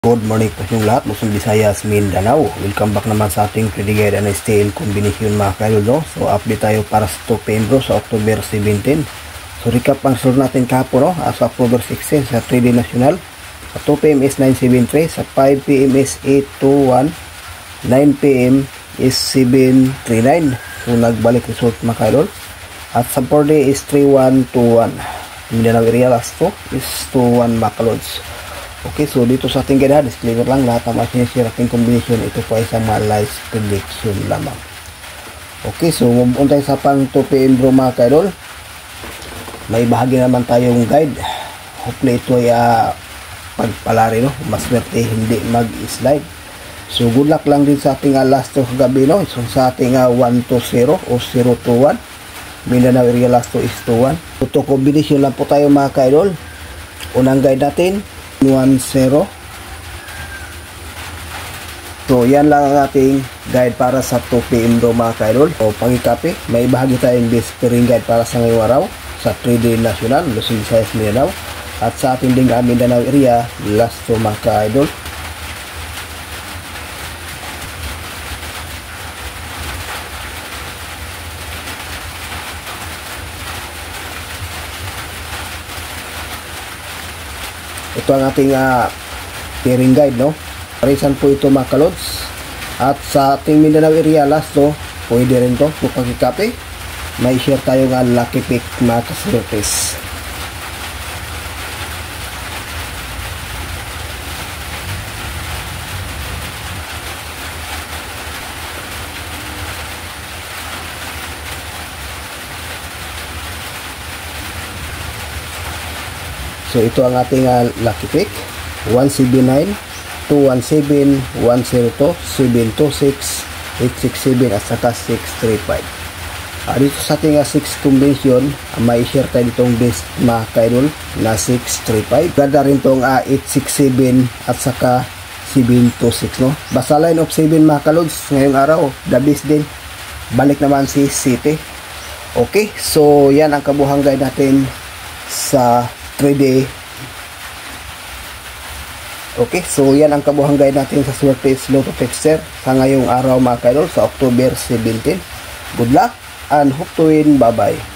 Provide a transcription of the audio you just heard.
Good morning po yung lahat, Luzon, Visayas, Mindanao. Welcome back naman sa ating trading guide and style combination mga kaidol, no? So update tayo para sa 2 PM bro sa October 17. So recap ang result natin kahapon, no? Sa October 16 sa 3D National. Sa 2 PM is 973, sa 5 PM is 821, 9 PM is 739. So nagbalik result mga kaidol. At sa 4 day is 3121. Mindanao area last 2 is 21 makalods. Okay, so dito sa ating guide, disclaimer lang, lahat ng mga sinishare ating combination, ito po ay sa mga live prediction lamang. Okay, so move on tayo sa pang 2 PM bro mga kaidol. May bahagi naman tayong guide. Hopefully ito ay pagpalari, no? Maswerte hindi mag-slide. So good luck lang din sa ating last 2 kagabi, no? So sa ating 120 o 021. Mindanao area last 2 is 21. Ito combination lang po tayo mga kaidol. Unang guide natin 10. So yan lang ang ating guide para sa 2 PM bro mga kaidol. O pangikapi, may bahagi tayong base pairing guide para sa ngayong araw sa 3D National, Luzon, Visayas, Mindanao, at sa ating ding Mindanao area last 2 mga kaidol. Ito ang ating pairing guide, no? Parisan po ito mga kalods. At sa ating Mindanao area last, no? Pwede rin to kung pagkikape. May share tayo nga lucky pick mga kasurpes. So ito ang ating lucky pick. 179, 217, 102, 726, 867 at saka 635. Dito sa ating 6 combination, may share tayo ditong best mga kaidol na 635. Ganda rin itong 867 at saka 726, no? Basta line of 7 mga kalods ngayong araw, the best din. Balik naman si City. Okay, so yan ang kabuhang guide natin sa 3D. Okay, so yan ang kabuhang guide natin sa Swertes Lotto Tipster sa ngayong araw mga kaidol sa October 17. Good luck and hope to win. Bye bye.